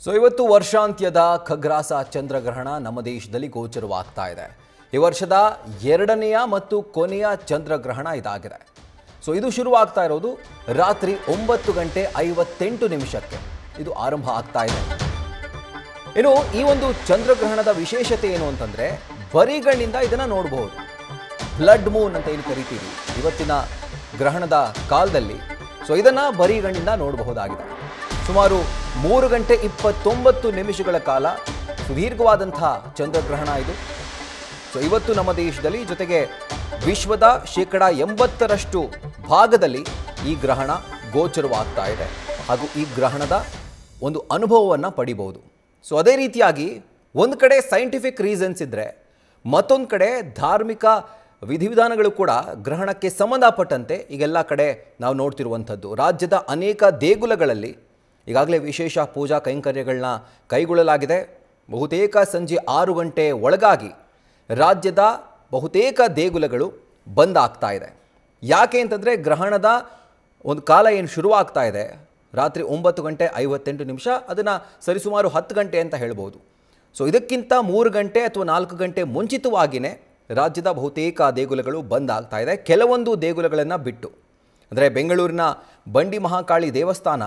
ಇವತ್ತು ವರ್ಷಾಂತ್ಯದ ಖಗ್ರಾಸ ಚಂದ್ರಗ್ರಹಣ ನಮ್ಮ ದೇಶದಲ್ಲಿ ಗೋಚರವಾಗ್ತಾ ಇದೆ. ಈ ವರ್ಷದ ಎರಡನೆಯ ಮತ್ತು ಕೊನೆಯ ಚಂದ್ರಗ್ರಹಣ ಇದಾಗಿದೆ. ಇದು ಶುರುವಾಗ್ತಾ ಇರೋದು ರಾತ್ರಿ 9:58 ಇದು ಆರಂಭ ಆಗ್ತಾ ಇದೆ. ಇನ್ನು ಈ ಒಂದು ಚಂದ್ರಗ್ರಹಣದ ವಿಶೇಷತೆ ಏನು ಅಂತಂದ್ರೆ ಬರಿಗಣ್ಣಿಂದ ಇದನ್ನ ನೋಡಬಹುದು. ಬ್ಲಡ್ ಮೂನ್ ಅಂತ ಏನು ಕರಿತೀವಿ ಇವತ್ತಿನ ಗ್ರಹಣದ ಕಾಲದಲ್ಲಿ ಇದನ್ನ ಬರಿಗಣ್ಣಿಂದ ನೋಡಬಹುದಾಗಿದೆ. ಸುಮಾರು 3:29 ಕಾಲ ಸುದೀರ್ಘವಾದಂತಹ ಚಂದ್ರಗ್ರಹಣ ಇದು. ಇವತ್ತು ನಮ್ಮ ದೇಶದಲ್ಲಿ ಜೊತೆಗೆ ವಿಶ್ವದ 80% ಭಾಗದಲ್ಲಿ ಈ ಗ್ರಹಣ ಗೋಚರವಾಗ್ತಾ ಇದೆ ಹಾಗೂ ಈ ಗ್ರಹಣದ ಒಂದು ಅನುಭವವನ್ನು ಪಡಿಬಹುದು. ಅದೇ ರೀತಿಯಾಗಿ ಒಂದು ಕಡೆ ಸೈಂಟಿಫಿಕ್ ರೀಸನ್ಸ್ ಇದ್ದರೆ ಮತ್ತೊಂದು ಕಡೆ ಧಾರ್ಮಿಕ ವಿಧಿವಿಧಾನಗಳು ಕೂಡ ಗ್ರಹಣಕ್ಕೆ ಸಂಬಂಧಪಟ್ಟಂತೆ ಈಗೆಲ್ಲ ಕಡೆ ನಾವು ನೋಡ್ತಿರುವಂಥದ್ದು. ರಾಜ್ಯದ ಅನೇಕ ದೇಗುಲಗಳಲ್ಲಿ ಈಗಾಗಲೇ ವಿಶೇಷ ಪೂಜಾ ಕೈಂಕರ್ಯಗಳನ್ನ ಕೈಗೊಳ್ಳಲಾಗಿದೆ. ಬಹುತೇಕ ಸಂಜೆ 6 ಗಂಟೆ ಒಳಗಾಗಿ ರಾಜ್ಯದ ಬಹುತೇಕ ದೇಗುಲಗಳು ಬಂದ್ ಆಗ್ತಾ ಇದೆ. ಯಾಕೆ ಅಂತಂದರೆ ಗ್ರಹಣದ ಒಂದು ಕಾಲ ಏನು ಶುರುವಾಗ್ತಾ ಇದೆ ರಾತ್ರಿ 9:58 ಅದನ್ನು ಸರಿಸುಮಾರು 10 ಗಂಟೆ ಅಂತ ಹೇಳ್ಬೋದು. ಇದಕ್ಕಿಂತ 3 ಗಂಟೆ ಅಥವಾ 4 ಗಂಟೆ ಮುಂಚಿತವಾಗಿಯೇ ರಾಜ್ಯದ ಬಹುತೇಕ ದೇಗುಲಗಳು ಬಂದ್ ಆಗ್ತಾ ಇದೆ. ಕೆಲವೊಂದು ದೇಗುಲಗಳನ್ನು ಬಿಟ್ಟು ಅಂದರೆ ಬೆಂಗಳೂರಿನ ಬಂಡಿ ಮಹಾಕಾಳಿ ದೇವಸ್ಥಾನ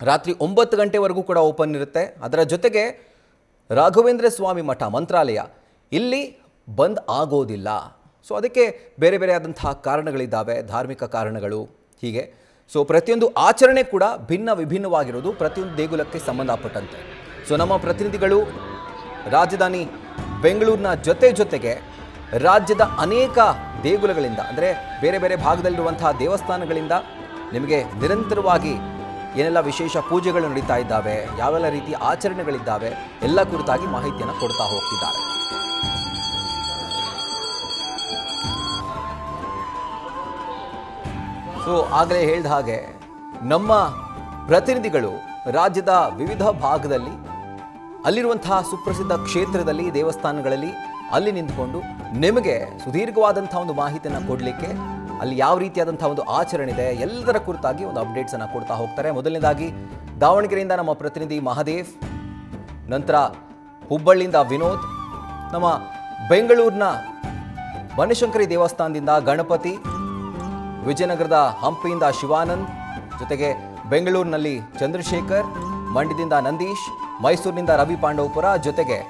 ರಾತ್ರಿ 9 ಗಂಟೆವರೆಗೂ ಕೂಡ ಓಪನ್ ಇರುತ್ತೆ. ಅದರ ಜೊತೆಗೆ ರಾಘವೇಂದ್ರ ಸ್ವಾಮಿ ಮಠ ಮಂತ್ರಾಲಯ ಇಲ್ಲಿ ಬಂದ್ ಆಗೋದಿಲ್ಲ. ಅದಕ್ಕೆ ಬೇರೆ ಬೇರೆ ಆದಂತಹ ಕಾರಣಗಳಿದ್ದಾವೆ, ಧಾರ್ಮಿಕ ಕಾರಣಗಳು ಹೀಗೆ. ಪ್ರತಿಯೊಂದು ಆಚರಣೆ ಕೂಡ ಭಿನ್ನ ವಿಭಿನ್ನವಾಗಿರೋದು ಪ್ರತಿಯೊಂದು ದೇಗುಲಕ್ಕೆ ಸಂಬಂಧಪಟ್ಟಂತೆ. ನಮ್ಮ ಪ್ರತಿನಿಧಿಗಳು ರಾಜಧಾನಿ ಬೆಂಗಳೂರಿನ ಜೊತೆಗೆ ರಾಜ್ಯದ ಅನೇಕ ದೇಗುಲಗಳಿಂದ ಅಂದರೆ ಬೇರೆ ಬೇರೆ ಭಾಗದಲ್ಲಿರುವಂತಹ ದೇವಸ್ಥಾನಗಳಿಂದ ನಿಮಗೆ ನಿರಂತರವಾಗಿ ಏನೆಲ್ಲ ವಿಶೇಷ ಪೂಜೆಗಳು ನಡೀತಾ ಇದ್ದಾವೆ, ಯಾವೆಲ್ಲ ರೀತಿಯ ಆಚರಣೆಗಳಿದ್ದಾವೆ ಎಲ್ಲ ಕುರಿತಾಗಿ ಮಾಹಿತಿಯನ್ನು ಕೊಡ್ತಾ ಹೋಗ್ತಿದ್ದಾರೆ. ಆಗಲೇ ಹೇಳಿದ ಹಾಗೆ ನಮ್ಮ ಪ್ರತಿನಿಧಿಗಳು ರಾಜ್ಯದ ವಿವಿಧ ಭಾಗದಲ್ಲಿ ಅಲ್ಲಿರುವಂತಹ ಸುಪ್ರಸಿದ್ಧ ಕ್ಷೇತ್ರದಲ್ಲಿ ದೇವಸ್ಥಾನಗಳಲ್ಲಿ ಅಲ್ಲಿ ನಿಂತುಕೊಂಡು ನಿಮಗೆ ಸುದೀರ್ಘವಾದಂಥ ಒಂದು ಮಾಹಿತಿಯನ್ನು ಕೊಡಲಿಕ್ಕೆ ಅಲ್ಲಿ ಯಾವ ರೀತಿಯಾದಂಥ ಒಂದು ಆಚರಣೆ ಇದೆ ಎಲ್ಲದರ ಕುರಿತಾಗಿ ಒಂದು ಅಪ್ಡೇಟ್ಸನ್ನು ಕೊಡ್ತಾ ಹೋಗ್ತಾರೆ. ಮೊದಲನೇದಾಗಿ ದಾವಣಗೆರೆಯಿಂದ ನಮ್ಮ ಪ್ರತಿನಿಧಿ ಮಹಾದೇವ್, ನಂತರ ಹುಬ್ಬಳ್ಳಿಯಿಂದ ವಿನೋದ್, ನಮ್ಮ ಬೆಂಗಳೂರಿನ ಬನಶಂಕರಿ ದೇವಸ್ಥಾನದಿಂದ ಗಣಪತಿ, ವಿಜಯನಗರದ ಹಂಪಿಯಿಂದ ಶಿವಾನಂದ್, ಜೊತೆಗೆ ಬೆಂಗಳೂರಿನಲ್ಲಿ ಚಂದ್ರಶೇಖರ್, ಮಂಡ್ಯದಿಂದ ನಂದೀಶ್, ಮೈಸೂರಿನಿಂದ ರವಿ ಪಾಂಡವಪುರ, ಜೊತೆಗೆ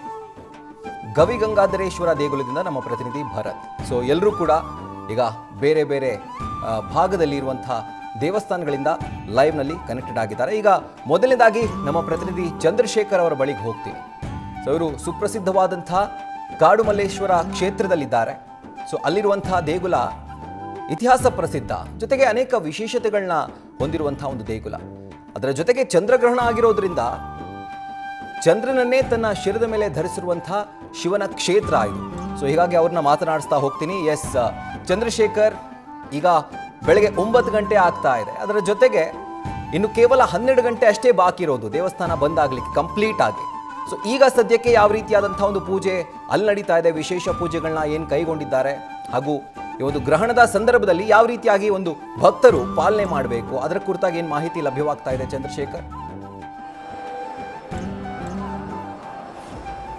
ಗವಿಗಂಗಾಧರೇಶ್ವರ ದೇಗುಲದಿಂದ ನಮ್ಮ ಪ್ರತಿನಿಧಿ ಭರತ್. ಎಲ್ಲರೂ ಕೂಡ ಈಗ ಬೇರೆ ಬೇರೆ ಭಾಗದಲ್ಲಿ ಇರುವಂತಹ ದೇವಸ್ಥಾನಗಳಿಂದ ಲೈವ್ನಲ್ಲಿ ಕನೆಕ್ಟೆಡ್ ಆಗಿದ್ದಾರೆ. ಈಗ ಮೊದಲನೇದಾಗಿ ನಮ್ಮ ಪ್ರತಿನಿಧಿ ಚಂದ್ರಶೇಖರ್ ಅವರ ಬಳಿಗೆ ಹೋಗ್ತೀವಿ. ಇವರು ಸುಪ್ರಸಿದ್ಧವಾದಂತಹ ಕಾಡುಮಲ್ಲೇಶ್ವರ ಕ್ಷೇತ್ರದಲ್ಲಿದ್ದಾರೆ. ಅಲ್ಲಿರುವಂತಹ ದೇಗುಲ ಇತಿಹಾಸ ಪ್ರಸಿದ್ಧ, ಜೊತೆಗೆ ಅನೇಕ ವಿಶೇಷತೆಗಳನ್ನ ಹೊಂದಿರುವಂತಹ ಒಂದು ದೇಗುಲ. ಅದರ ಜೊತೆಗೆ ಚಂದ್ರಗ್ರಹಣ ಆಗಿರೋದ್ರಿಂದ ಚಂದ್ರನನ್ನೇ ತನ್ನ ಶಿರದ ಮೇಲೆ ಧರಿಸಿರುವಂತಹ ಶಿವನ ಕ್ಷೇತ್ರ ಇದು. ಹೀಗಾಗಿ ಅವ್ರನ್ನ ಮಾತನಾಡಿಸ್ತಾ ಹೋಗ್ತೀನಿ. ಎಸ್ ಚಂದ್ರಶೇಖರ್, ಈಗ ಬೆಳಗ್ಗೆ 9 ಗಂಟೆ ಆಗ್ತಾ ಇದೆ. ಅದರ ಜೊತೆಗೆ ಇನ್ನು ಕೇವಲ 12 ಗಂಟೆ ಅಷ್ಟೇ ಬಾಕಿ ಇರೋದು ದೇವಸ್ಥಾನ ಬಂದಾಗಲಿಕ್ಕೆ ಕಂಪ್ಲೀಟ್ ಆಗಿ. ಈಗ ಸದ್ಯಕ್ಕೆ ಯಾವ ರೀತಿಯಾದಂಥ ಒಂದು ಪೂಜೆ ಅಲ್ಲಿ ನಡೀತಾ ಇದೆ, ವಿಶೇಷ ಪೂಜೆಗಳನ್ನ ಏನು ಕೈಗೊಂಡಿದ್ದಾರೆ, ಹಾಗೂ ಈ ಒಂದು ಗ್ರಹಣದ ಸಂದರ್ಭದಲ್ಲಿ ಯಾವ ರೀತಿಯಾಗಿ ಒಂದು ಭಕ್ತರು ಪಾಲನೆ ಮಾಡಬೇಕು ಅದರ ಕುರಿತಾಗಿ ಏನು ಮಾಹಿತಿ ಲಭ್ಯವಾಗ್ತಾ ಇದೆ ಚಂದ್ರಶೇಖರ್?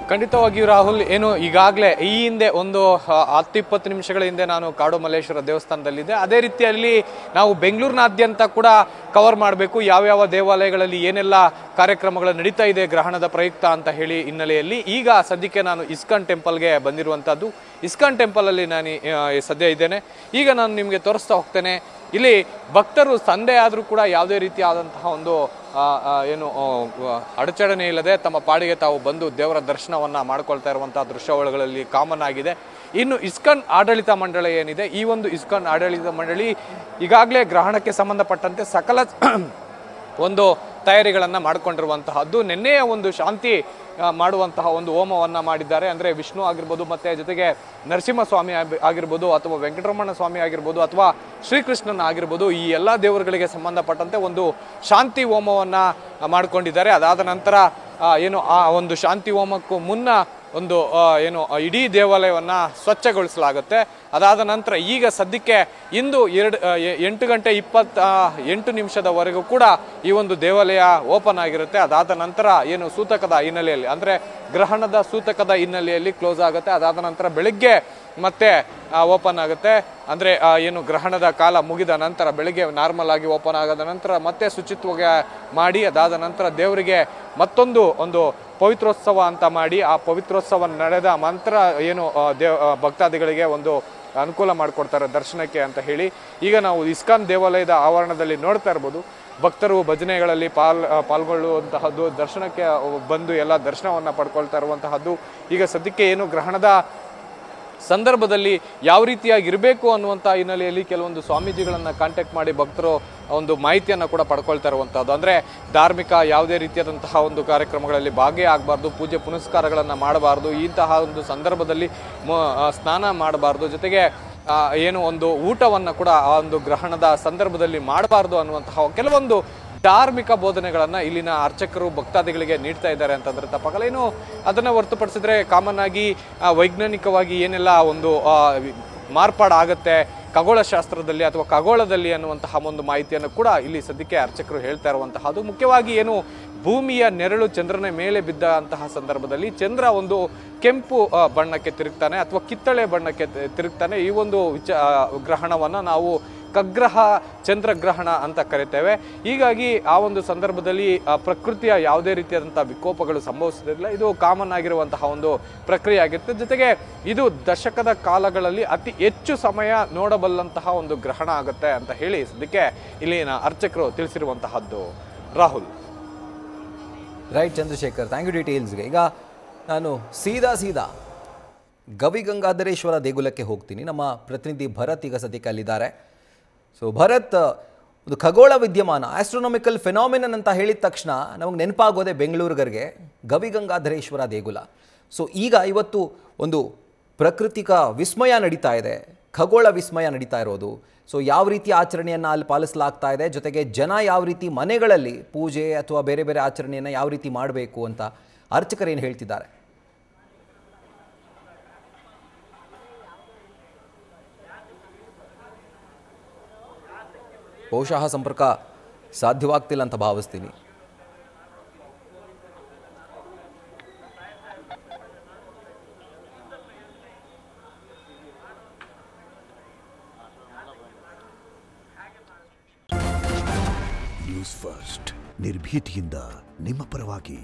ಖಂಡಿತವಾಗಿಯೂ ರಾಹುಲ್, ಏನು ಈಗಾಗಲೇ ಈ ಹಿಂದೆ ಒಂದು 10-20 ನಿಮಿಷಗಳ ಹಿಂದೆ ನಾನು ಕಾಡು ಮಲ್ಲೇಶ್ವರ ದೇವಸ್ಥಾನದಲ್ಲಿದ್ದೆ. ಅದೇ ರೀತಿಯಲ್ಲಿ ನಾವು ಬೆಂಗಳೂರಿನಾದ್ಯಂತ ಕೂಡ ಕವರ್ ಮಾಡಬೇಕು ಯಾವ್ಯಾವ ದೇವಾಲಯಗಳಲ್ಲಿ ಏನೆಲ್ಲ ಕಾರ್ಯಕ್ರಮಗಳು ನಡೀತಾ ಇದೆ ಗ್ರಹಣದ ಪ್ರಯುಕ್ತ ಅಂತ ಹೇಳಿ ಹಿನ್ನೆಲೆಯಲ್ಲಿ ಈಗ ಸದ್ಯಕ್ಕೆ ನಾನು ಇಸ್ಕಾನ್ ಟೆಂಪಲ್ಗೆ ಬಂದಿರುವಂಥದ್ದು. ಇಸ್ಕಾನ್ ಟೆಂಪಲಲ್ಲಿ ನಾನು ಸದ್ಯ ಇದ್ದೇನೆ. ಈಗ ನಾನು ನಿಮಗೆ ತೋರಿಸ್ತಾ ಹೋಗ್ತೇನೆ. ಇಲ್ಲಿ ಭಕ್ತರು ಸಂಡೆ ಆದರೂ ಕೂಡ ಯಾವುದೇ ರೀತಿಯಾದಂತಹ ಒಂದು ಏನು ಅಡಚಣೆ ಇಲ್ಲದೆ ತಮ್ಮ ಪಾಡಿಗೆ ತಾವು ಬಂದು ದೇವರ ದರ್ಶನವನ್ನು ಮಾಡ್ಕೊಳ್ತಾ ಇರುವಂತಹ ದೃಶ್ಯಾವಳಿಗಳಲ್ಲಿ ಕಾಮನ್ ಆಗಿದೆ. ಇನ್ನು ಇಸ್ಕಾನ್ ಆಡಳಿತ ಮಂಡಳಿ ಏನಿದೆ, ಈ ಒಂದು ಇಸ್ಕಾನ್ ಆಡಳಿತ ಮಂಡಳಿ ಈಗಾಗಲೇ ಗ್ರಹಣಕ್ಕೆ ಸಂಬಂಧಪಟ್ಟಂತೆ ಸಕಲ ಒಂದು ತಯಾರಿಗಳನ್ನು ಮಾಡಿಕೊಂಡಿರುವಂತಹದ್ದು. ನಿನ್ನೆಯ ಒಂದು ಶಾಂತಿ ಮಾಡುವಂತಹ ಒಂದು ಹೋಮವನ್ನು ಮಾಡಿದ್ದಾರೆ. ಅಂದರೆ ವಿಷ್ಣು ಆಗಿರ್ಬೋದು, ಮತ್ತು ಜೊತೆಗೆ ನರಸಿಂಹಸ್ವಾಮಿ ಆಗಿರ್ಬೋದು, ಅಥವಾ ವೆಂಕಟರಮಣ ಸ್ವಾಮಿ ಆಗಿರ್ಬೋದು, ಅಥವಾ ಶ್ರೀಕೃಷ್ಣನ ಆಗಿರ್ಬೋದು, ಈ ಎಲ್ಲ ದೇವರುಗಳಿಗೆ ಸಂಬಂಧಪಟ್ಟಂತೆ ಒಂದು ಶಾಂತಿ ಹೋಮವನ್ನು ಮಾಡಿಕೊಂಡಿದ್ದಾರೆ. ಅದಾದ ನಂತರ ಏನು ಆ ಒಂದು ಶಾಂತಿ ಹೋಮಕ್ಕೂ ಮುನ್ನ ಒಂದು ಏನು ಇಡೀ ದೇವಾಲಯವನ್ನು ಸ್ವಚ್ಛಗೊಳಿಸಲಾಗುತ್ತೆ. ಅದಾದ ನಂತರ ಈಗ ಸದ್ಯಕ್ಕೆ ಇಂದು 8:28 ಕೂಡ ಈ ಒಂದು ದೇವಾಲಯ ಓಪನ್ ಆಗಿರುತ್ತೆ. ಅದಾದ ನಂತರ ಏನು ಸೂತಕದ ಹಿನ್ನೆಲೆಯಲ್ಲಿ ಅಂದರೆ ಗ್ರಹಣದ ಸೂತಕದ ಹಿನ್ನೆಲೆಯಲ್ಲಿ ಕ್ಲೋಸ್ ಆಗುತ್ತೆ. ಅದಾದ ನಂತರ ಬೆಳಿಗ್ಗೆ ಮತ್ತೆ ಓಪನ್ ಆಗುತ್ತೆ. ಅಂದರೆ ಏನು ಗ್ರಹಣದ ಕಾಲ ಮುಗಿದ ನಂತರ ಬೆಳಿಗ್ಗೆ ನಾರ್ಮಲ್ ಆಗಿ ಓಪನ್ ಆಗದ ನಂತರ ಮತ್ತೆ ಶುಚಿತ್ವ ಮಾಡಿ ಅದಾದ ನಂತರ ದೇವರಿಗೆ ಮತ್ತೊಂದು ಒಂದು ಪವಿತ್ರೋತ್ಸವ ಅಂತ ಮಾಡಿ ಆ ಪವಿತ್ರೋತ್ಸವ ನಡೆದ ನಂತರ ಏನು ಭಕ್ತಾದಿಗಳಿಗೆ ಒಂದು ಅನುಕೂಲ ಮಾಡಿಕೊಡ್ತಾರೆ ದರ್ಶನಕ್ಕೆ ಅಂತ ಹೇಳಿ ಈಗ ನಾವು ಇಸ್ಕಾನ್ ದೇವಾಲಯದ ಆವರಣದಲ್ಲಿ ನೋಡ್ತಾ ಇರ್ಬೋದು. ಭಕ್ತರು ಭಜನೆಗಳಲ್ಲಿ ಪಾಲ್ಗೊಳ್ಳುವಂತಹದ್ದು, ದರ್ಶನಕ್ಕೆ ಬಂದು ಎಲ್ಲ ದರ್ಶನವನ್ನು ಪಡ್ಕೊಳ್ತಾ ಇರುವಂತಹದ್ದು. ಈಗ ಸದ್ಯಕ್ಕೆ ಏನು ಗ್ರಹಣದ ಸಂದರ್ಭದಲ್ಲಿ ಯಾವ ರೀತಿಯಾಗಿ ಇರಬೇಕು ಅನ್ನುವಂಥ ಹಿನ್ನೆಲೆಯಲ್ಲಿ ಕೆಲವೊಂದು ಸ್ವಾಮೀಜಿಗಳನ್ನು ಕಾಂಟ್ಯಾಕ್ಟ್ ಮಾಡಿ ಭಕ್ತರು ಒಂದು ಮಾಹಿತಿಯನ್ನು ಕೂಡ ಪಡ್ಕೊಳ್ತಾ ಇರುವಂಥದ್ದು. ಅಂದರೆ ಧಾರ್ಮಿಕ ಯಾವುದೇ ರೀತಿಯಾದಂತಹ ಒಂದು ಕಾರ್ಯಕ್ರಮಗಳಲ್ಲಿ ಭಾಗಿಯಾಗಬಾರ್ದು, ಪೂಜೆ ಪುನಸ್ಕಾರಗಳನ್ನು ಮಾಡಬಾರ್ದು, ಇಂತಹ ಒಂದು ಸಂದರ್ಭದಲ್ಲಿ ಸ್ನಾನ ಮಾಡಬಾರ್ದು, ಜೊತೆಗೆ ಏನು ಒಂದು ಊಟವನ್ನು ಕೂಡ ಆ ಒಂದು ಗ್ರಹಣದ ಸಂದರ್ಭದಲ್ಲಿ ಮಾಡಬಾರ್ದು ಅನ್ನುವಂತಹ ಕೆಲವೊಂದು ಧಾರ್ಮಿಕ ಬೋಧನೆಗಳನ್ನು ಇಲ್ಲಿನ ಅರ್ಚಕರು ಭಕ್ತಾದಿಗಳಿಗೆ ನೀಡ್ತಾ ಇದ್ದಾರೆ ಅಂತಂದ್ರೆ ತಪ್ಪಾಗಲ್ಲ. ಇನ್ನು ಅದನ್ನು ಹೊರತುಪಡಿಸಿದ್ರೆ ಕಾಮನ್ ಆಗಿ ವೈಜ್ಞಾನಿಕವಾಗಿ ಏನೆಲ್ಲ ಒಂದು ಮಾರ್ಪಾಡಾಗತ್ತೆ ಖಗೋಳಶಾಸ್ತ್ರದಲ್ಲಿ ಅಥವಾ ಖಗೋಳದಲ್ಲಿ ಅನ್ನುವಂತಹ ಒಂದು ಮಾಹಿತಿಯನ್ನು ಕೂಡ ಇಲ್ಲಿ ಸದ್ಯಕ್ಕೆ ಅರ್ಚಕರು ಹೇಳ್ತಾ ಇರುವಂತಹದ್ದು. ಮುಖ್ಯವಾಗಿ ಏನು ಭೂಮಿಯ ನೆರಳು ಚಂದ್ರನ ಮೇಲೆ ಬಿದ್ದಂತಹ ಸಂದರ್ಭದಲ್ಲಿ ಚಂದ್ರ ಒಂದು ಕೆಂಪು ಬಣ್ಣಕ್ಕೆ ತಿರುಗ್ತಾನೆ ಅಥವಾ ಕಿತ್ತಳೆ ಬಣ್ಣಕ್ಕೆ ತಿರುಗ್ತಾನೆ. ಈ ಒಂದು ಗ್ರಹಣವನ್ನು ನಾವು ಖಗ್ರಹ ಚಂದ್ರಗ್ರಹಣ ಅಂತ ಕರಿತೇವೆ. ಹೀಗಾಗಿ ಆ ಒಂದು ಸಂದರ್ಭದಲ್ಲಿ ಪ್ರಕೃತಿಯ ಯಾವುದೇ ರೀತಿಯಾದಂತಹ ವಿಕೋಪಗಳು ಸಂಭವಿಸೋದಿಲ್ಲ. ಇದು ಕಾಮನ್ ಆಗಿರುವಂತಹ ಒಂದು ಪ್ರಕ್ರಿಯೆ ಆಗಿರುತ್ತೆ. ಜೊತೆಗೆ ಇದು ದಶಕದ ಕಾಲಗಳಲ್ಲಿ ಅತಿ ಹೆಚ್ಚು ಸಮಯ ನೋಡಬಲ್ಲಂತಹ ಒಂದು ಗ್ರಹಣ ಆಗುತ್ತೆ ಅಂತ ಹೇಳಿ ಸದ್ಯಕ್ಕೆ ಇಲ್ಲಿನ ಅರ್ಚಕರು ತಿಳಿಸಿರುವಂತಹದ್ದು. Rahul. Right Chandrashekhar, thank you ಡೀಟೇಲ್ಸ್ಗೆ. ಈಗ ನಾನು ಸೀದಾ ಗವಿಗಂಗಾಧರೇಶ್ವರ ದೇಗುಲಕ್ಕೆ ಹೋಗ್ತೀನಿ. ನಮ್ಮ ಪ್ರತಿನಿಧಿ ಭರತ್ ಈಗ ಸದ್ಯಕ್ಕೆ ಅಲ್ಲಿದ್ದಾರೆ. ಸೊ ಭರತ್, ಒಂದು ಖಗೋಳ ವಿದ್ಯಮಾನ, ಆಸ್ಟ್ರೋನಾಮಿಕಲ್ ಫೆನಾಮಿನನ್ ಅಂತ ಹೇಳಿದ ತಕ್ಷಣ ನಮಗೆ ನೆನಪಾಗೋದೆ ಬೆಂಗಳೂರಿಗರಿಗೆ ಗವಿಗಂಗಾಧರೇಶ್ವರ ದೇಗುಲ. ಸೊ ಈಗ ಇವತ್ತು ಒಂದು ಪ್ರಾಕೃತಿಕ ವಿಸ್ಮಯ ನಡೀತಾ ಇದೆ, ಖಗೋಳ ವಿಸ್ಮಯ ನಡೀತಾ ಇರೋದು. ಸೊ ಯಾವ ರೀತಿ ಆಚರಣೆಯನ್ನು ಅಲ್ಲಿ ಪಾಲಿಸಲಾಗ್ತಾ ಇದೆ, ಜೊತೆಗೆ ಜನ ಯಾವ ರೀತಿ ಮನೆಗಳಲ್ಲಿ ಪೂಜೆ ಅಥವಾ ಬೇರೆ ಬೇರೆ ಆಚರಣೆಯನ್ನು ಯಾವ ರೀತಿ ಮಾಡಬೇಕು ಅಂತ ಅರ್ಚಕರು ಏನು ಹೇಳ್ತಿದ್ದಾರೆ? ಬಹುಶಃ ಸಂಪರ್ಕ ಸಾಧ್ಯವಾಗ್ತಿಲ್ಲ ಅಂತ ಭಾವಿಸ್ತೀನಿ. ನ್ಯೂಸ್ ಫಸ್ಟ್, ನಿರ್ಭೀತಿಯಿಂದ ನಿಮ್ಮ ಪರವಾಗಿ.